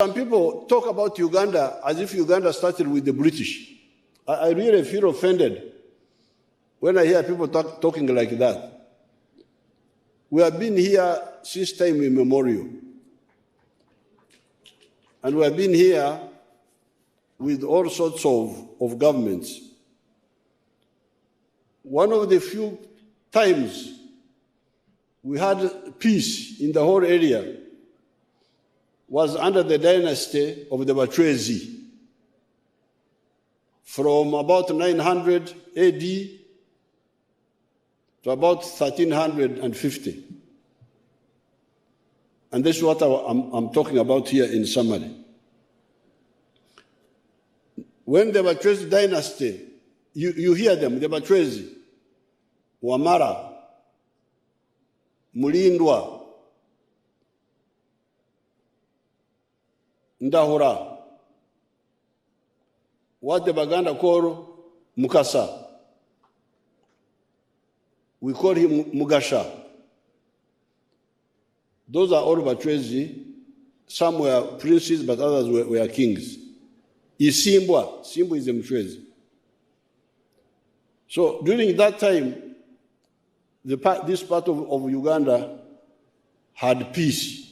Some people talk about Uganda as if Uganda started with the British. I really feel offended when I hear people talking like that. We have been here since time immemorial. And we have been here with all sorts of governments. One of the few times we had peace in the whole area was under the dynasty of the Bachwezi. From about 900 AD to about 1350. And this is what I'm talking about here in summary. When the Bachwezi dynasty, you hear them, the Bachwezi, Wamara, Mulindwa, Ndahura, what the Baganda call Mukasa. We call him Mugasha. Those are all Bachwezi. Some were princes, but others were kings. Isimbwa, Simbu is a Mchwezi. So during that time, this part of Uganda had peace.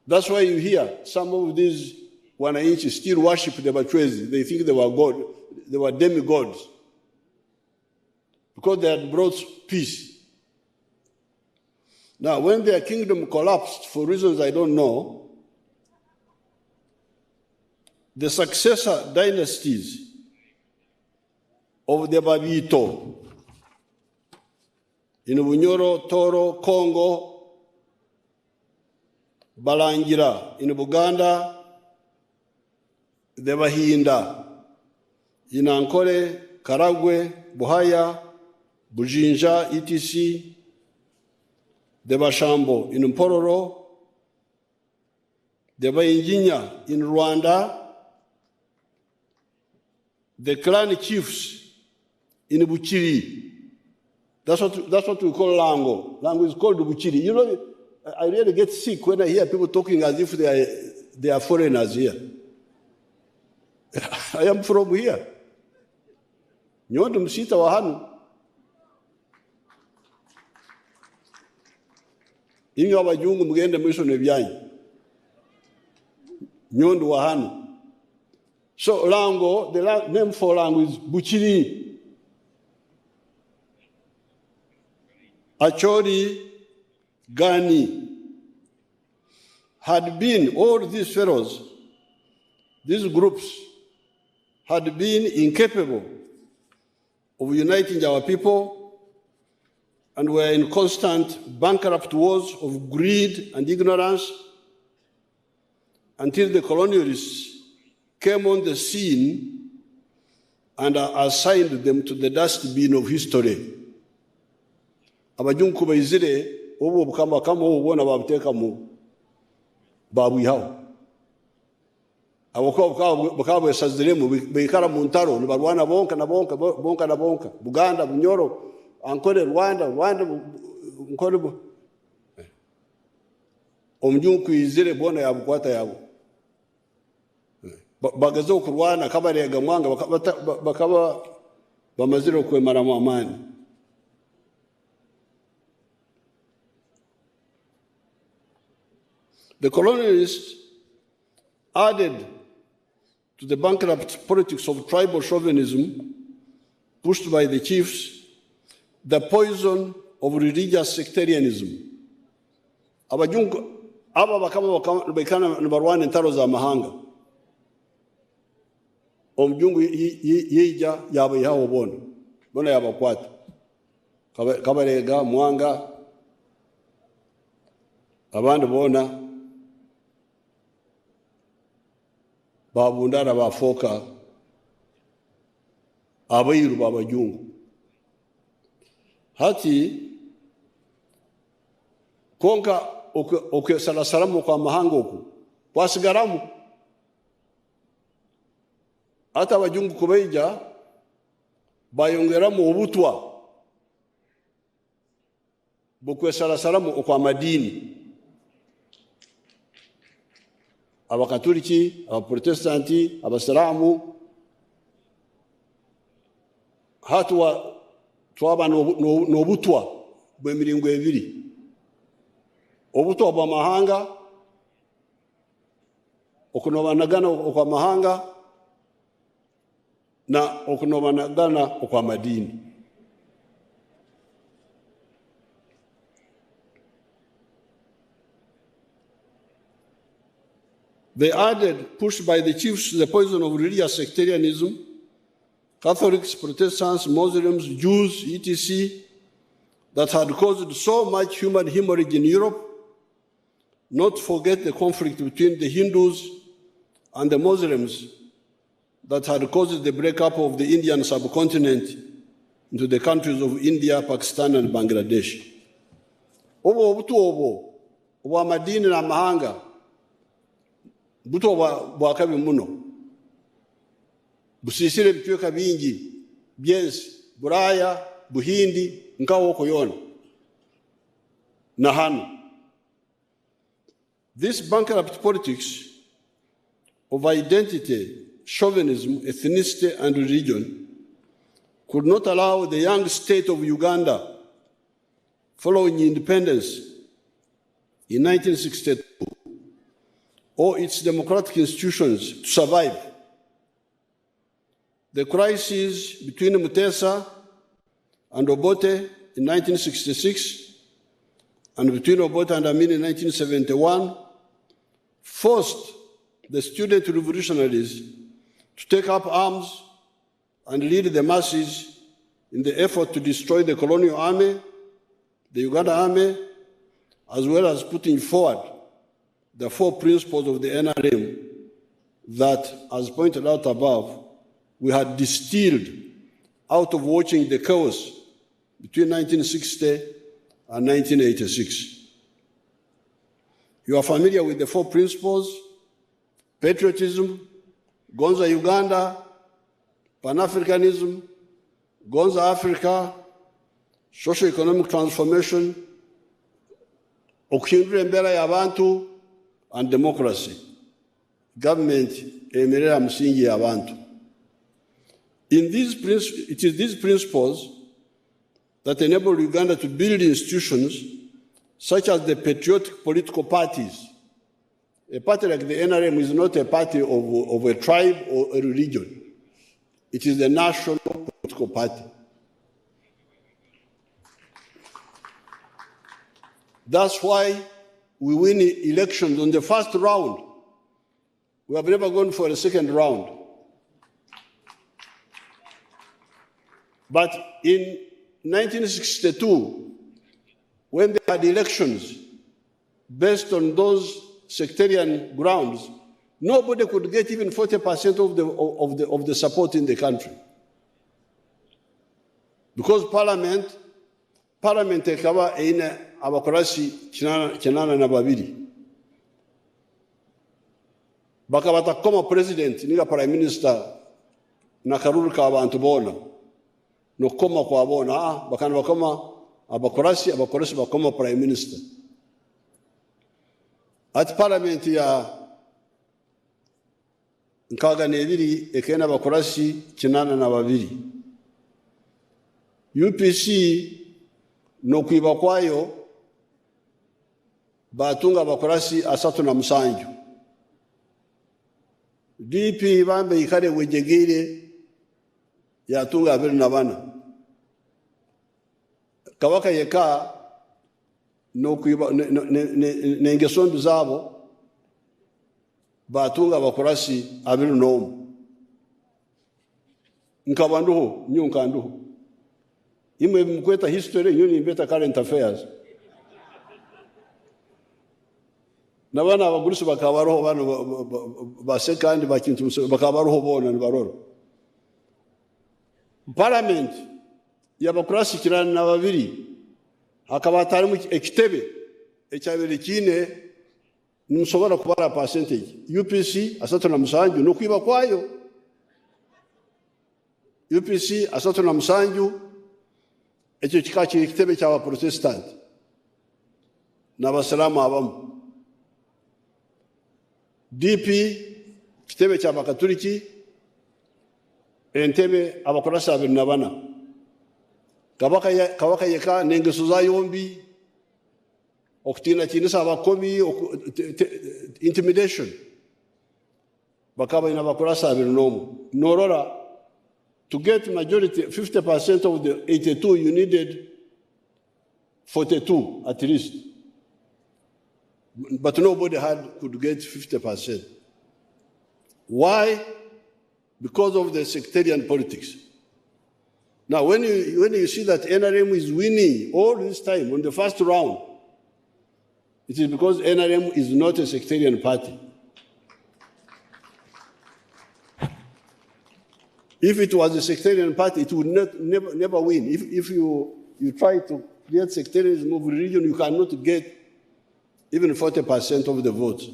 That's why you hear some of these Wananchi still worship the Bachwezi. They think they were God, they were demigods, because they had brought peace. Now, when their kingdom collapsed, for reasons I don't know, the successor dynasties of the Babito, in Bunyoro, Toro, Congo, Balangira, in Buganda, the Bahinda, in Ankole, Karagwe, Buhaya, Bujinja, etc., the Bashambo in Mpororo, the Bainjinya in Rwanda, the clan chiefs in Buchiri. That's what we call Lango. Lango is called Buchiri. You know, I really get sick when I hear people talking as if they are foreigners here. I am from here. Nyondo msita wa hanu. Inyo abajungu mugende mwisho nebyanyi. Nyondo wa hanu. So Lango, the name for Lango is Buchiri. Achori, Gani. Had been, all these fellows, these groups, had been incapable of uniting our people and were in constant bankrupt wars of greed and ignorance until the colonialists came on the scene and assigned them to the dustbin of history. Abajungu bayizire obo bukama kama ubona babuteka mu babwihaho. Abakabo yasaziremu bikara mu ntaro ni barwana bonka na bonka Buganda Bunyoro Ankole Rwanda Nkole omujungu kwizire bona yabukwata yabo bagazo kurwana kabarega mwanga bakaba bamaziro kwemara mu amani. The colonialists added to the bankrupt politics of tribal chauvinism pushed by the chiefs the poison of religious sectarianism. Abajungu aba bakana barwana ntaro za mahanga. Omjungu yija yaba yaho bona yabakwata. Kabarega mwanga abandi bona babundara bafoka abayiru babajungu. Hati konka salasalamu kwa mahanga oku wasigaramu hata abajungu kubeija bayongeramu obutwa bukwe salasalamu kwa madini. abakatoliki, abaprotestanti, abasiramu, hatuwa twaba n'obutwa bw'emiringo ebiri. Obutwa bw'amahanga, okunobanagana okw'amahanga na okunobanagana okw'amadini. They added, pushed by the chiefs, the poison of religious sectarianism, Catholics, Protestants, Muslims, Jews, etc., that had caused so much human hemorrhage in Europe, not forget the conflict between the Hindus and the Muslims that had caused the breakup of the Indian subcontinent into the countries of India, Pakistan, and Bangladesh. Obo obutu obo, obwa madini na mahanga, buto bwakabi muno. Busisire bitweka bingi, byensi, Buraya, Buhindi, nkawo koyona. Nahanu. This bankrupt politics of identity, chauvinism, ethnicity, and religion could not allow the young state of Uganda, following independence in 1962, or its democratic institutions to survive. The crisis between Mutesa and Obote in 1966 and between Obote and Amin in 1971 forced the student revolutionaries to take up arms and lead the masses in the effort to destroy the colonial army, the Uganda army, as well as putting forward the 4 principles of the NRM that, as pointed out above, we had distilled out of watching the chaos between 1960 and 1986. You are familiar with the 4 principles: patriotism, Gonza Uganda, Pan-Africanism, Gonza Africa, socio-economic transformation, okuhindura embera y'abantu, and democracy. Government emerera musingi y'abantu. It is these principles that enable Uganda to build institutions such as the patriotic political parties. A party like the NRM is not a party of a tribe or a religion. It is the national political party. That's why we win elections on the first round. We have never gone for a second round. But in 1962, when they had elections based on those sectarian grounds, nobody could get even 40% of the support in the country. Because Parliament ekaba eine abakorasi kinana na babiri. Bakabata koma president niga prime minister na karuru ka abantu bona. No koma kwa bona, bakana bakoma abakorasi bakoma prime minister. At Parliament ya nkaga nebiri ekena abakorasi kinana na babiri. UPC no kwiba kwayo batunga abakorasi 37. DP bambe ikare wejegere yatunga 24. Kawaka yeka no kwiba nengesondu zabo batunga abakorasi 21. Nkabanduho nyunkanduho. Imwe mkweta history, nyuni mbeta current affairs. Nabana abagurisi bakabaroho bano basekandi bakintu bakabaroho bona nibaroro. Parliament y'abakurasi kirana na babiri hakabatari mu ekitebe ecyabere kine nimusobora kubara percentage. UPC 37 no kwiba kwayo. UPC 37 ekyo kikakiri kitebe cy'aba Protestant n'abasalamu abamu. DP kitebe ky'abakatuliki, entebe abakurasa 24, kabaka yeka n'engeso za yombi, okutiinatinisa abakomi, intimidation, bakaba ina abakurasa 21. Norora, to get majority, 50% of the 82, you needed 42 at least. But nobody could get 50%. Why? Because of the sectarian politics. Now, when you see that NRM is winning all this time on the first round, it is because NRM is not a sectarian party. If it was a sectarian party, it would never win. If you try to create sectarianism of religion, you cannot get even 40% of the votes.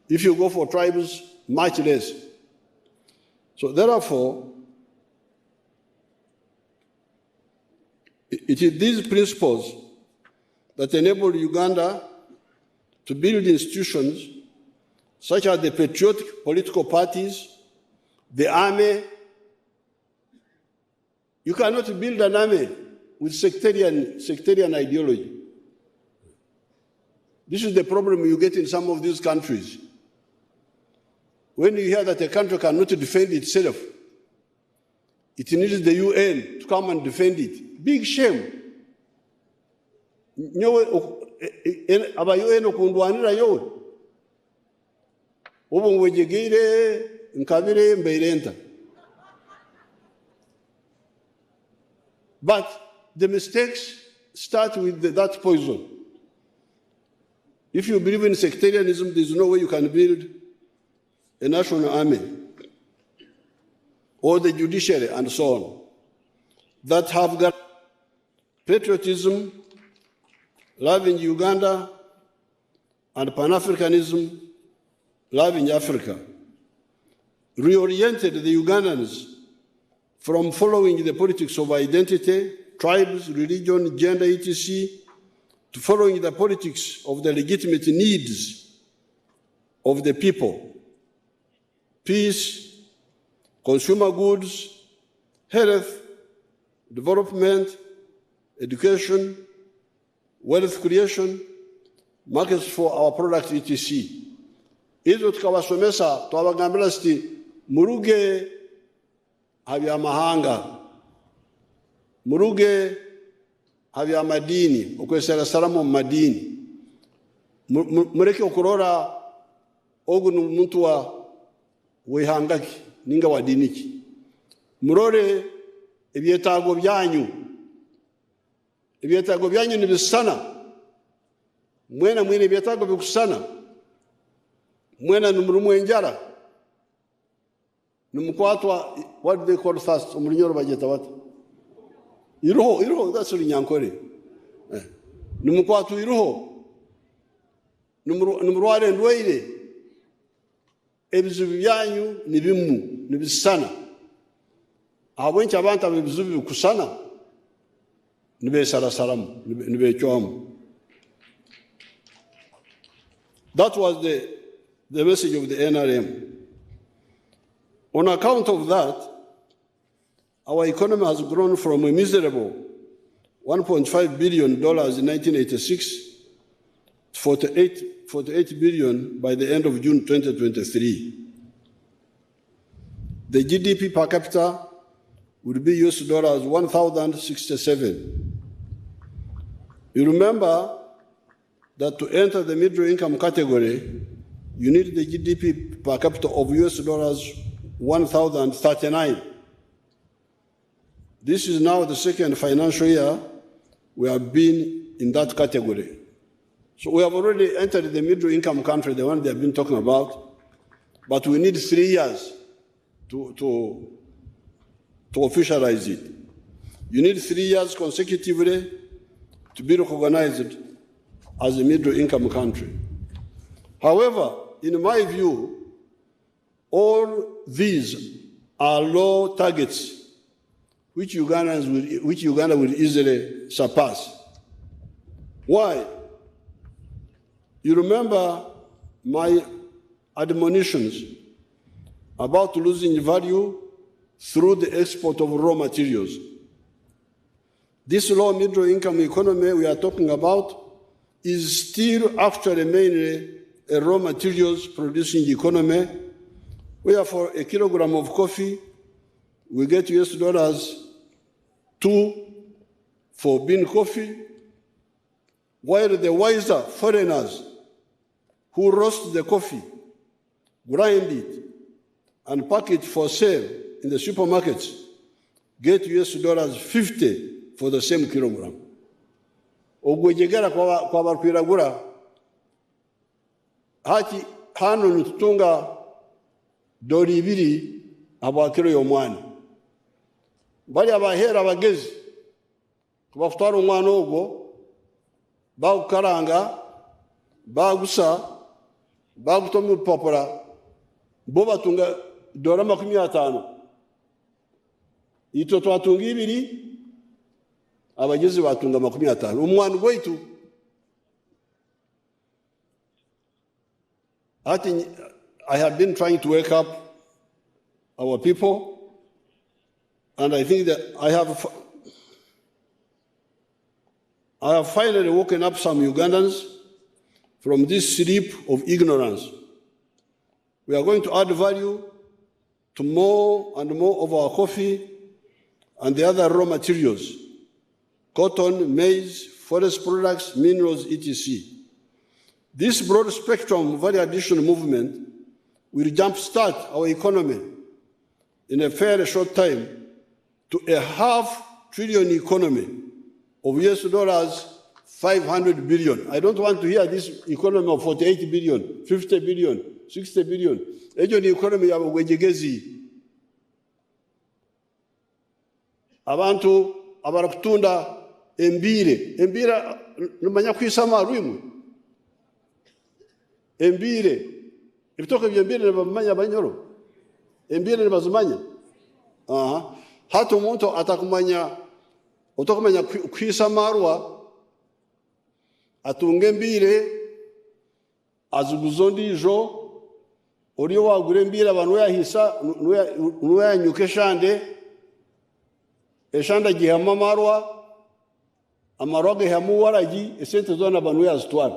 If you go for tribes, much less. So therefore, it is these principles that enable Uganda to build institutions such as the patriotic political parties, the army. You cannot build an army with sectarian ideology. This is the problem you get in some of these countries. When you hear that a country cannot defend itself, it needs the UN to come and defend it. Big shame. Aba UN okundwanira yo. Obo ngwejegire nkabire mbeirenta. But the mistakes start with that poison. If you believe in sectarianism, there's no way you can build a national army or the judiciary and so on that have got patriotism, loving Uganda, and Pan-Africanism, loving Africa, reoriented the Ugandans from following the politics of identity, tribes, religion, gender, etc., to following the politics of the legitimate needs of the people. Peace, consumer goods, health, development, education, wealth creation, markets for our products, etc. Izo tukawasomesa twabagambira sti muruge habyamahanga, muruge habyamadini, okwesera salamu mu madini, mureke okurora ogu n'omuntu wehangaki ninga wa dini ki, murore ebyetaago byanyu nibisana, mwena ebyetaago bikusana, mwena numurumu enjara, numukwatwa, what do they call thirst, omulinyoro bageta wata? Iruho, that's Nyankore. Numukwatu iruho, numurware ndwaire, ebizibu byanyu nibimu, nibisana. Abwenchi abantu abebizibu bikusana, nibesarasaramu, nibechwamu. That was the message of the NRM. On account of that, our economy has grown from a miserable $1.5 billion in 1986 to 48 billion by the end of June 2023. The GDP per capita would be US dollars 1,067. You remember that to enter the middle income category, you need the GDP per capita of US dollars 1,039. This is now the second financial year we have been in that category. So we have already entered the middle income country, the one they have been talking about, but we need 3 years to officialize it. You need 3 years consecutively to be recognized as a middle income country. However, in my view, all these are low targets which Uganda will easily surpass. Why? You remember my admonitions about losing value through the export of raw materials. This low middle income economy we are talking about is still actually mainly a raw materials producing economy, where for a kilogram of coffee, we get $2 for bean coffee, while the wiser foreigners who roast the coffee, grind it, and pack it for sale in the supermarkets get $50 for the same kilogram. Ogwejegera kwa barkwiragura hati hano nitutunga $2 habwa kilo y'omwana. Bali abahera abagezi kubafutwara omwana ogwo bagukaranga bagusa bagutoma ebipapura bo batunga $50. Ito twatunga 2 abagezi batunga $50. Omwana gwaitu I have been trying to wake up our people, and I think that I have finally woken up some Ugandans from this sleep of ignorance. We are going to add value to more and more of our coffee and the other raw materials, cotton, maize, forest products, minerals, etc. This broad spectrum value addition movement will jumpstart our economy in a fairly short time to a $500 billion economy of $500 billion. I don't want to hear this economy of 48 billion, 50 billion, 60 billion. Ejo ni economy ya wejegezi. Abantu abarakutunda embire. Embire numanya kwisama rwimu. Embire. Ibitoka byembire nabamanya banyoro. Embire nabazumanya. Hata umuntu atakumanya kwisamarwa atunga embire azuguzondi ijo oriyo wagura embire abantu yahisa nuyanyuka eshanda gihama marwa amarwa gihamu waragi esente zona abantu yazitwara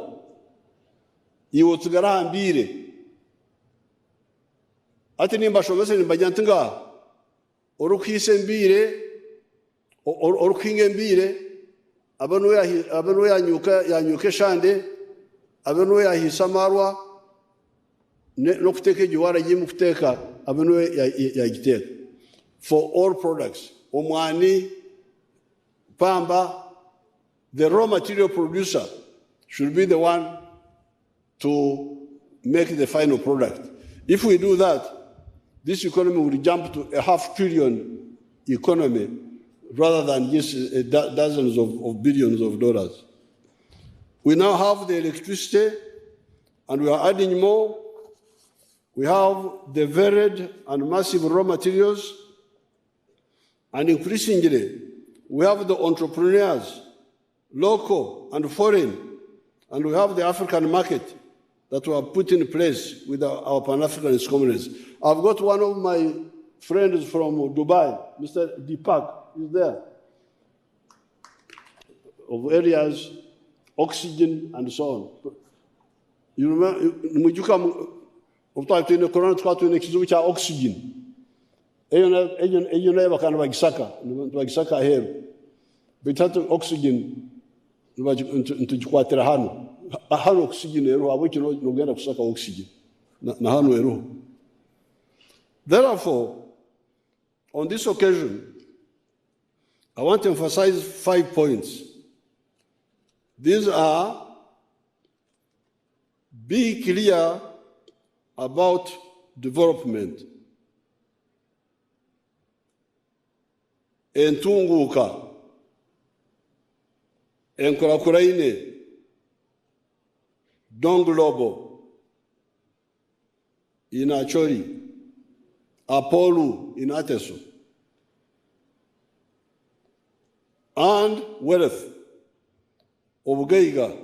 iwo tsigara hambire ati nimba shomese nimbajantinga orukhise embire orukhinga embire abanu yanyuka eshande abanu yahisa marwa no kuteka ejiwara jimu kuteka abanu yagiteka for all products omwani pamba the raw material producer should be the one to make the final product. If we do that, this economy will jump to a $500 billion economy rather than just dozens of billions of dollars. We now have the electricity and we are adding more. We have the varied and massive raw materials, and increasingly we have the entrepreneurs, local and foreign, and we have the African market that we have put in place with our Pan-Africanist communities. I've got one of my friends from Dubai, Mr. Deepak, is there, of areas, oxygen, and so on. You remember, when you come, in the Corona, to oxygen. Eyo nayo bakana bagisaka here. Bitatu oxygen ntujikwatira hano oxygen ero abukino nogenda kusaka oxygen na hano ero. Therefore, on this occasion, I want to emphasize 5 points. These are: be clear about development. Entunguka, enkurakurine, donglobo, inachori, apolu, inateso, and wealth, obugeiga,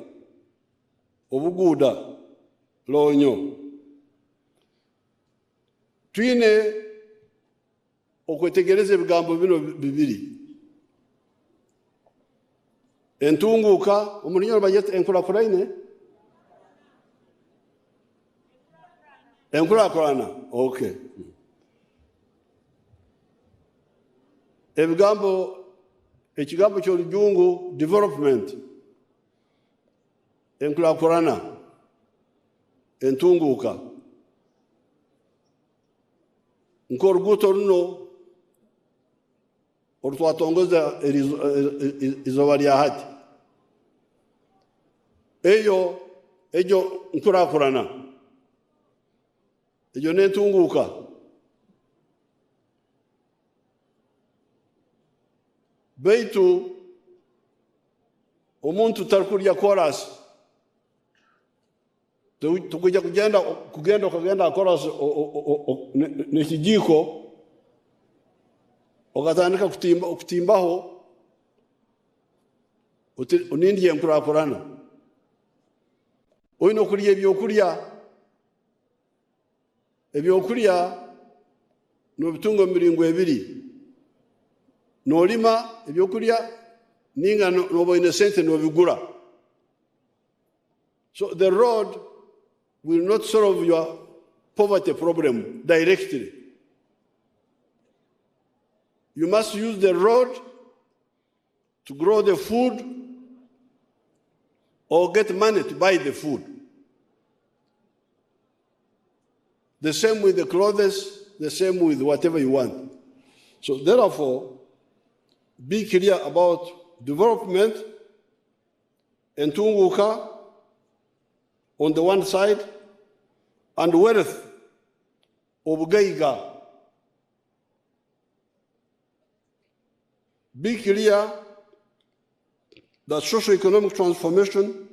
obuguda, lonyo. Twine okwetegereza ebigambo bino bibiri. Entunguka, omulinyo bayeta enkulakulane? Enkulakulana, okay. Ekigambo ky'Olujungu development, enkulakulana, entunguka. Nk'oruguuto runo olutwatongoza izoba lya hati. Ejo nkulakulana. Ejo n'entunguka. Baitu omuntu talikulya chorus. Tukujja kugenda chorus n'ekijiko okatandika okutimbaho onindi enkulakulana. Oyina okulya ebyokulya n'obitunga mu miringo ebiri. N'olima ebyokulya ninga n'oba oyina sente n'obigula. So the road will not solve your poverty problem directly. You must use the road to grow the food or get money to buy the food. The same with the clothes, the same with whatever you want. So therefore, be clear about development and tunguka on the one side and wealth obugaiga. Be clear that socio-economic transformation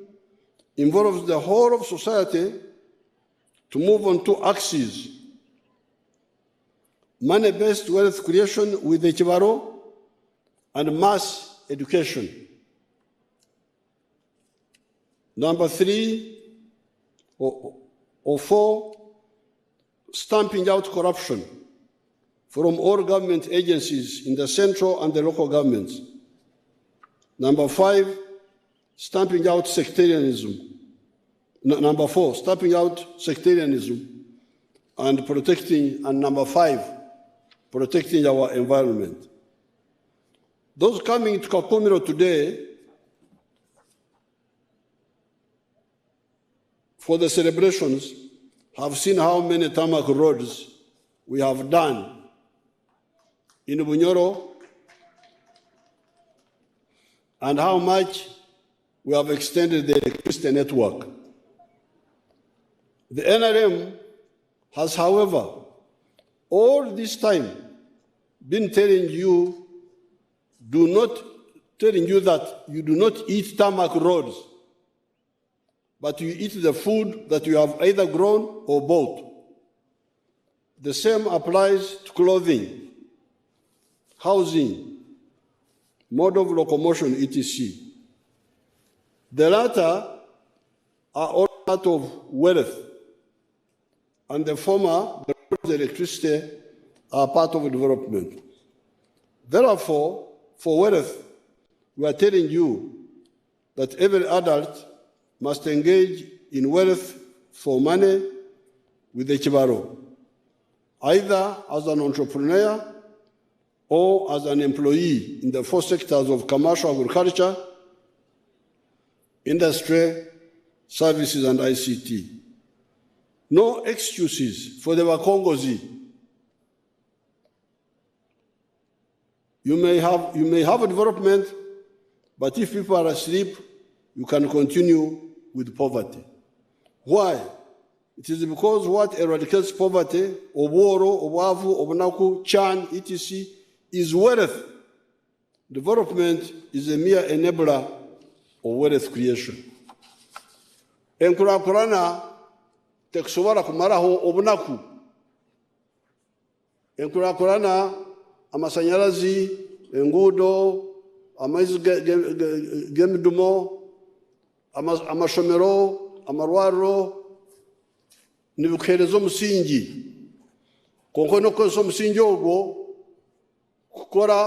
involves the whole of society to move on two axes: money-based wealth creation with the Chibaro and mass education. Number 3 or 4, stamping out corruption from all government agencies in the central and the local governments. Number 5, stamping out sectarianism. Number 4, stamping out sectarianism and protecting, and number 5, protecting our environment. Those coming to Kakumiro today for the celebrations have seen how many tarmac roads we have done in Bunyoro and how much we have extended the electricity network. The NRM has, however, all this time been telling you that you do not eat tarmac roads, but you eat the food that you have either grown or bought. The same applies to clothing, housing, mode of locomotion, etc. The latter are all part of wealth, and the former, the electricity, are part of development. Therefore, for wealth, we are telling you that every adult must engage in wealth for money with the Chibaro, either as an entrepreneur or as an employee in the 4 sectors of commercial agriculture, industry, services, and ICT. No excuses for the Wakongozi. You may have a development, but if people are asleep, you can continue with poverty. Why? It is because what eradicates poverty, Oboro, Obavu, Obonaku, Chan, etc., is wealth. Development is a mere enabler of wealth creation. Enkulakulana tekusobola kumalaho obunaku. Enkulakulana amasanyalazi, enguudo, amaizi g'emidumo, amashomero, amarwariro, nibikuhereza omusingi konko nokukozesa omusingi ogwo kukora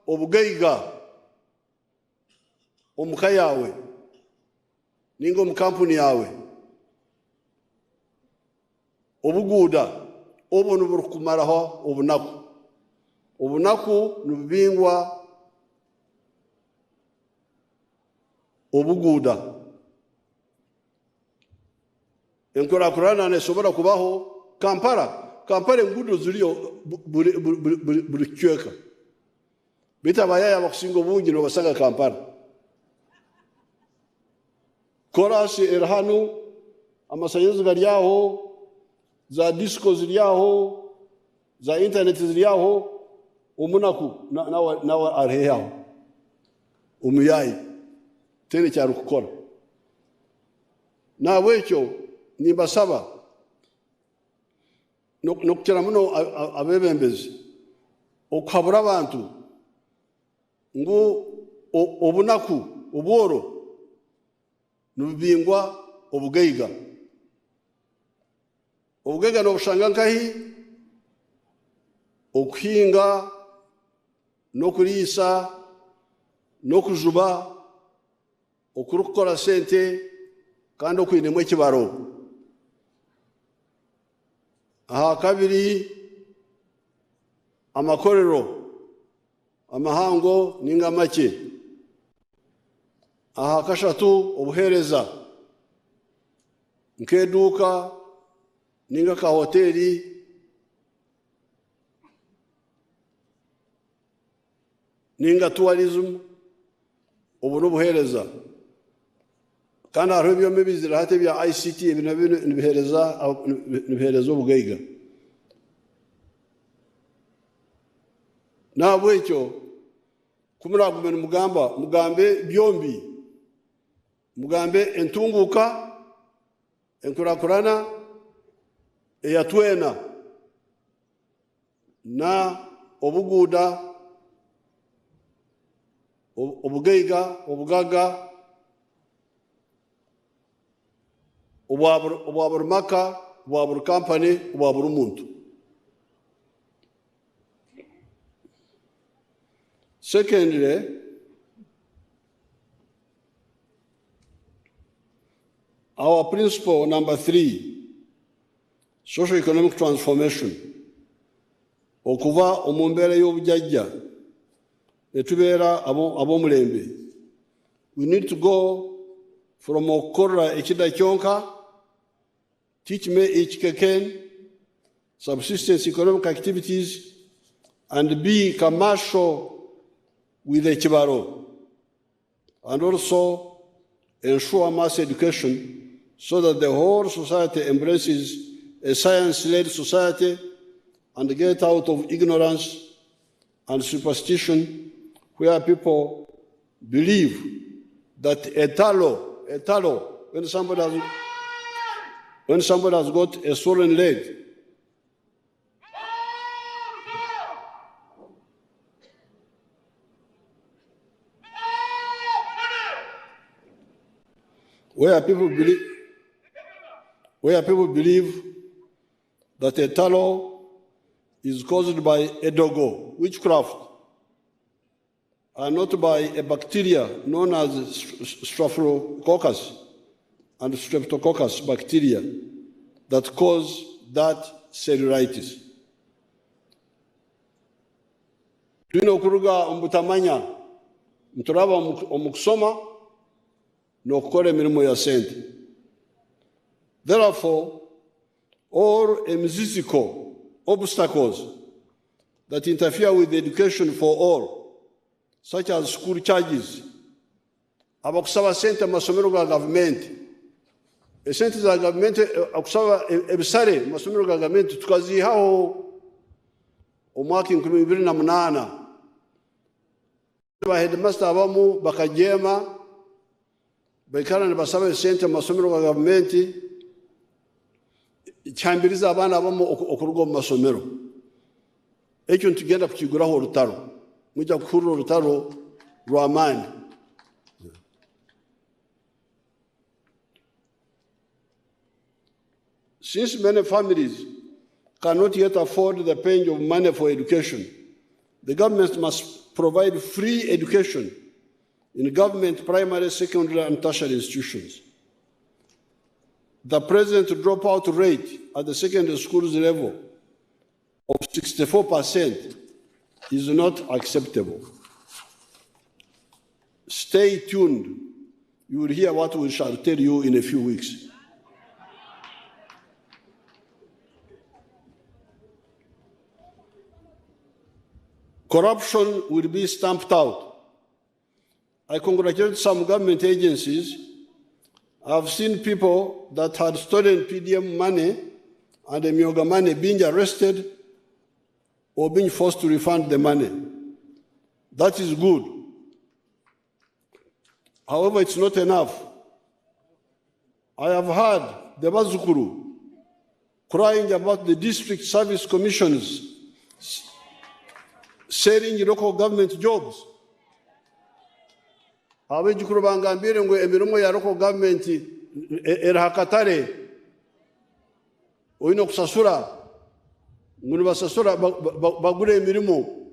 obugaiga omuka yawe ninga omu kampuni yawe obuguuda obwo niburukumaraho obunaku nibubingwa obuguuda enkurakurana nesobora kubaho Kampala enguudo ziriyo buri kicweka bita abayaya abakusinga obungi nobasanga Kampala korasi eri hanu amasanyarazi gari aho za disco ziri aho za internet ziri aho omunaku nawe arihe aho omuyayi tene cyari kukora nabwekyo nimbasaba nokukira muno abebembezi okuhabura abantu ngu obunaku obworo nubingwa obugaiga nobushanga nkahi okuhinga nokuriisa nokujuba okurukukora sente kandi okwinemu ekibaro aha kabiri amakorero amahango ninga make aha kashatu obuhereza nkeduka ninga ka hoteli ninga tourism obu n'obuhereza kandi hariho ebyoma ebizira hati ebya ICT ebi nabyo nibihereza obugaiga nabwekyo kumuragume mugambe byombi mugambe entunguka enkurakurana eyatwena na obuguuda obugaiga obugaga obwa buri maka obwa buri kampani obwa buri muntu. Secondly, our principle number 3, socio-economic transformation, okuva omu mbeera y'obujjajja etubeera ab'omulembe. We need to go from okukorera ekida kyonka, teach me each keken, subsistence economic activities, and be commercial with the Chibaro, and also ensure mass education so that the whole society embraces a science-led society and get out of ignorance and superstition where people believe that a tallow, when somebody has got a swollen leg, where people believe that a tallow is caused by a dogo, witchcraft, and not by a bacteria known as Staphylococcus and Streptococcus bacteria that cause that cellulitis. Tulina okuruga omubutamanya nturaba omukusoma n'okukola emirimu ya sente. Therefore, all physical obstacles that interfere with education for all, such as school charges, abakusaba sente amasomero ga gavumenti, esente za gavumenti akusaba ebisale amasomero ga gavumenti tukaziihaho omwaka 2008 ba headmaster abamu bakajeema baikara nibasaba esente amasomero ga gavumenti kyambiriza abaana abamu okuruga omu masomero. Ekyo ntugenda kukiguraho orutaro, mujja kuhurira orutaro rw'amaani. Since many families cannot yet afford the paying of money for education, the government must provide free education in government primary, secondary, and tertiary institutions. The present dropout rate at the secondary schools level of 64% is not acceptable. Stay tuned. You will hear what we shall tell you in a few weeks. Corruption will be stamped out. I congratulate some government agencies. I've seen people that had stolen PDM money and the Myoga money being arrested or being forced to refund the money. That is good. However, it's not enough. I have heard the Bazukuru crying about the district service commissioners selling local government jobs. Abejukuru bangambire ngo emirimo ya local government erahakatare oyino kusasura ngo basasura bagure emirimo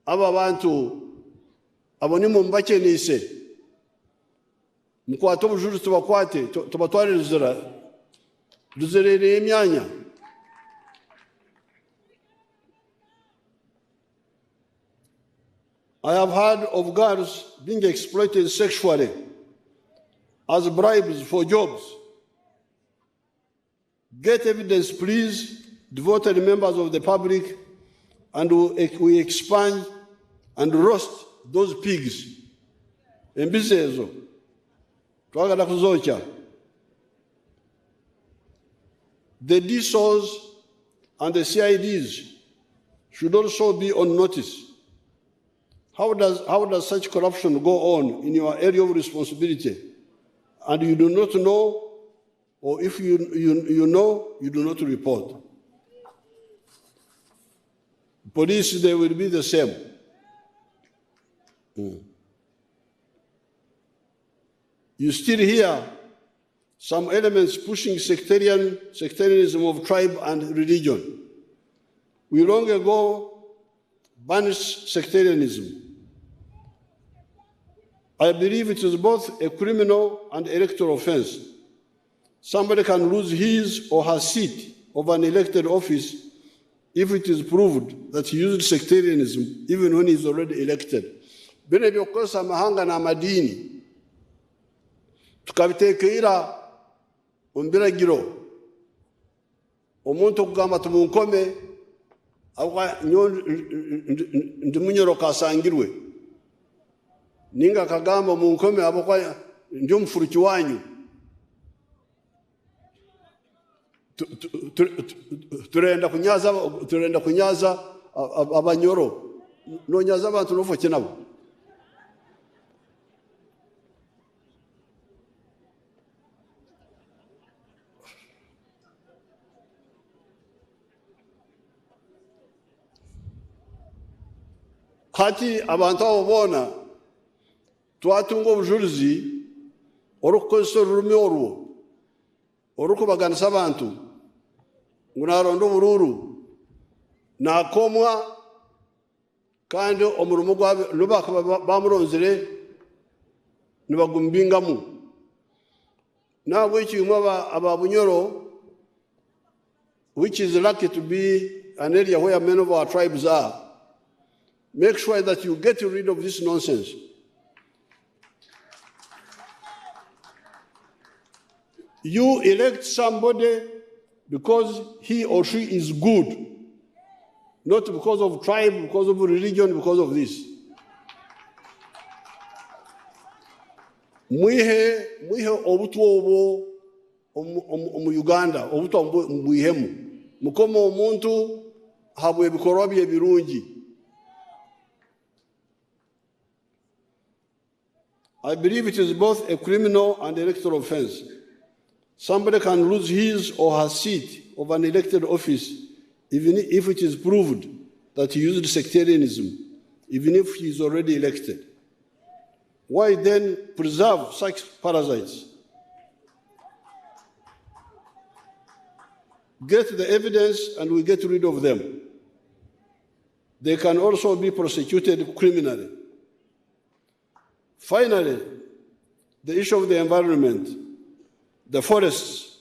aba bantu aboni mu mbakenise mukwato bujuru tubakwate tubatware ruzerere emyanya. I have heard of girls being exploited sexually as bribes for jobs. Get evidence, please, devoted members of the public, and we expand and roast those pigs. Embisezo. Twagala kuzocha. The DSOs and the CIDs should also be on notice. How does such corruption go on in your area of responsibility and you do not know, or if you know, you do not report? Police, they will be the same. You still hear some elements pushing sectarianism of tribe and religion. We long ago banished sectarianism. I believe it is both a criminal and electoral offense. Somebody can lose his or her seat of an elected office if it is proved that he used sectarianism even when he is already elected. Bine byokosa amahanga na amadini tukabitekeira ombiragiro omuntu okugamba tumunkome awa ndimunyoro kasangirwe ninga kagamba munkome abokwa ndio mfuruki wanyu turenda kunyaza abanyoro nonyaza abantu nofoke nabo. Hati abantu abo bona twatunga obujulizi orukukozesa olulimi olwo orukubaganisa abantu ngu naronda obururu nakomwa kandi omurimo gwabe lubaka bamuronzere nibagumbingamu nabo ekiyumwa ababunyoro, which is lucky to be an area where many of our tribes are. Make sure that you get rid of this nonsense. You elect somebody because he or she is good, not because of tribe, because of religion, because of this. Mwihe obutu obo omu Uganda, obutu mbwihemu. Mukomo omuntu habwe bikorwa bye birungi. I believe it is both a criminal and electoral offense. Somebody can lose his or her seat of an elected office even if it is proved that he used sectarianism, even if he is already elected. Why then preserve such parasites? get the evidence and we get rid of them. They can also be prosecuted criminally. Finally, the issue of the environment, the forests,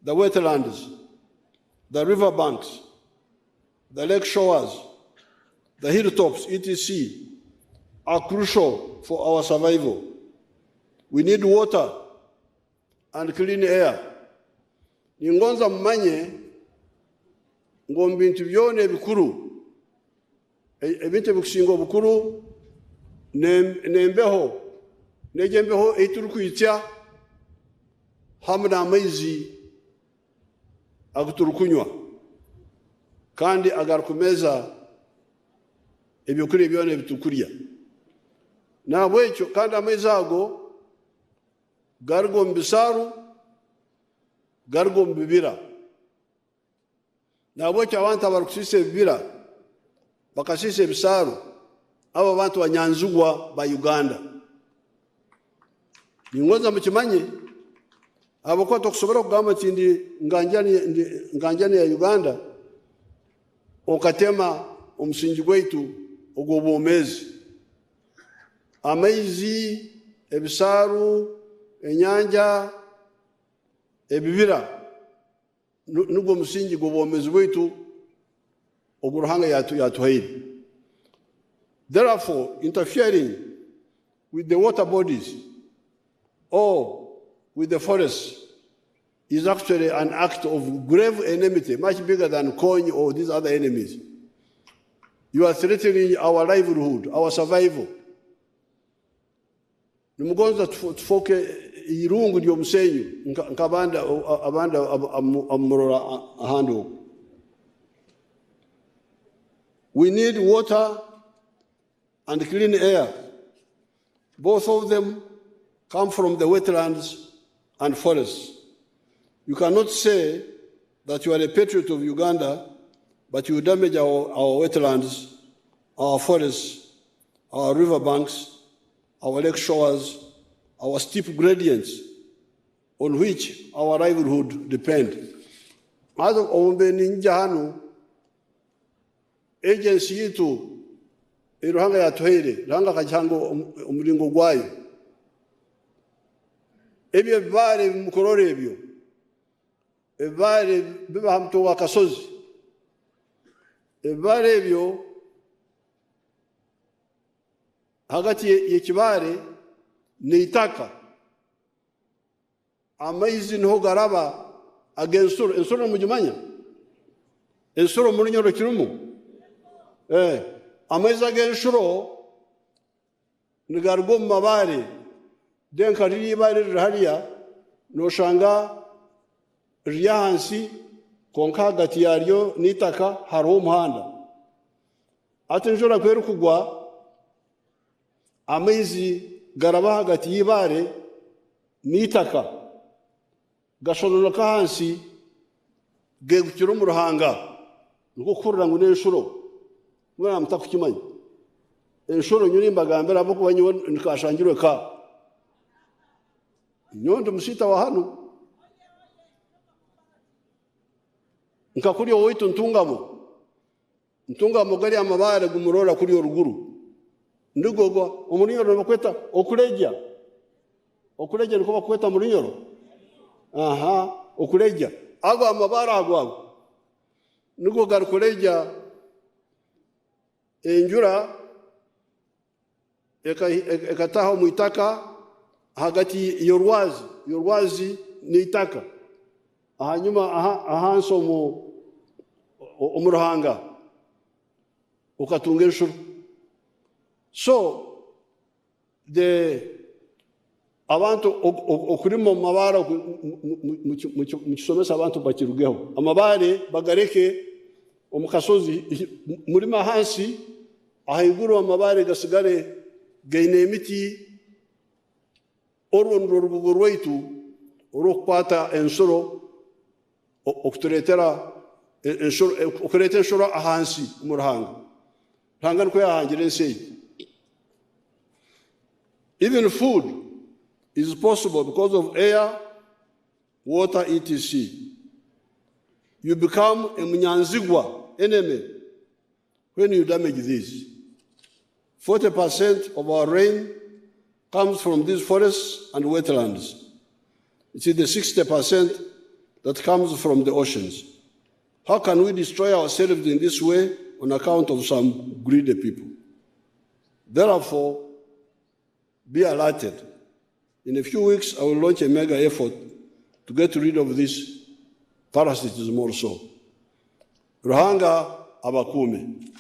the wetlands, the riverbanks, the lake shores, the hilltops, etc., are crucial for our survival. We need water and clean air. Ningonza mmanye ngombintu byone ebikuru ebintu bikusinga obukuru nembeho nejembeho eiturukwitya hamwe n'amaizi aguturukunywa kandi agarukumeza ebyokurya byone bitukurya nabwekyo kandi amaizi ago gargo mbisaru gargo mbibira nabwekyo abantu abarukusisa ebibira bakasisa ebisaru abo abantu banyanzugwa ba Uganda ningoza mukimanye abako tokusobora kugamba tindi nganjani ya Uganda okatema omusingi gwaitu ogwo bwomezi amaizi ebisaru enyanja ebibira nugwo musingi gwo bwomezi bwaitu ogwo Ruhanga yatuhaire. Therefore, interfering with the water bodies or with the forests is actually an act of grave enmity, much bigger than coin or these other enemies. You are threatening our livelihood, our survival. Nimugonza tufoke irungu ndio musenyu nkabanda abanda amurora ahando. We need water and clean air. Both of them come from the wetlands and forests. You cannot say that you are a patriot of Uganda, but you damage our wetlands, our forests, our riverbanks, our lake shores, our steep gradients on which our livelihood depend. As of Ninjahanu, agency yitu Ruhanga yatuhaire Ruhanga kachango umulingo gwayo ebyo bibare mukorore ebyo ebibare biba hamto wakasozi ebibare ebyo hagati y'ekibare n'itaka amaizi niho garaba agensoro ensoro mujumanya ensoro muri nyoro kirumu amaizi ag'enshuro nigargo mu mabare denka riri ibare rihariya noshanga riri hansi konka hagati yaryo n'itaka hariho umuhanda ati enshuro kwera kugwa amaizi garaba hagati y'ibare n'itaka gashononoka hansi gegukira mu ruhanga nuko kurira ngo n'enshuro mwana mutakukimanya enshuro nyuri mbagambira abo kubanyo nikashangirwe ka nyondo musita wa hano nkakuri owitu ntungamo gari amabare gumurora kuri oruguru ndigogo umunyoro bakweta okuleja niko bakweta munyoro okuleja ago amabare ago nigo gar kuleja enjura ekataho muitaka hagati yorwazi n'itaka ahanyuma ahanso mu Ruhanga ukatunga enshuro. So abantu okurimo mabara mu kisomesa abantu bakirugeho amabare bagareke omukasozi murima hansi ahiguru amabare gasigare gaine emiti orwo rwaitu urukwata ensoro okuturetera ensoro okureta ensoro ahansi mu Ruhanga nko yahangira enseyi. Even food is possible because of air, water, etc. you become a Mnyanzigwa enemy when you damage this. 40% of our rain comes from these forests and wetlands. It's the 60% that comes from the oceans. How can we destroy ourselves in this way on account of some greedy people? Therefore, be alerted. In a few weeks, I will launch a mega effort to get rid of this parasitism also. Ruhanga abakume.